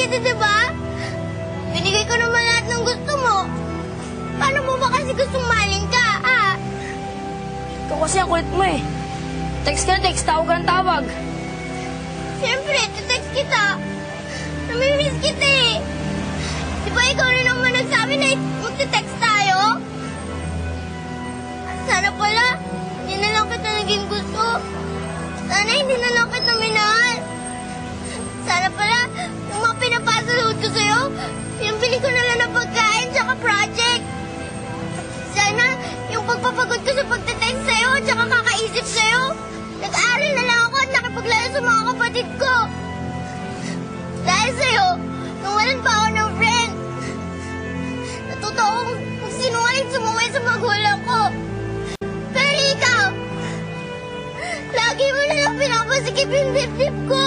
dito, diba? Binigay ko naman lahat ng gusto mo. Paano mo ba kasi gustong maling ka, ah? Ikaw kasi ang kulit mo eh. Text ka na text, tawag ka ng tawag. Siyempre, text kita. Namimiss kita eh. Di ba ikaw rin naman nagsabi na magte-text tayo? Sana pala, hindi na lang kita naging gusto. Sana hindi na lang kita minahal. Sana pala, yung mga pinapasalood ko sa'yo, pinabili ko na lang ng pagkain tsaka project. Sana, yung pagpapagod ko sa pagte-text sa'yo at tsaka kakaisip sa'yo, nag-aaral na lang ako at nakipaglaro sa mga kapatid ko. Dahil sa'yo, nawalan pa ako ng friend. Natuto akong magsinungaling sumaway sa magulang ko. Pero ikaw, lagi mo na lang pinapasikip yung dibdib ko.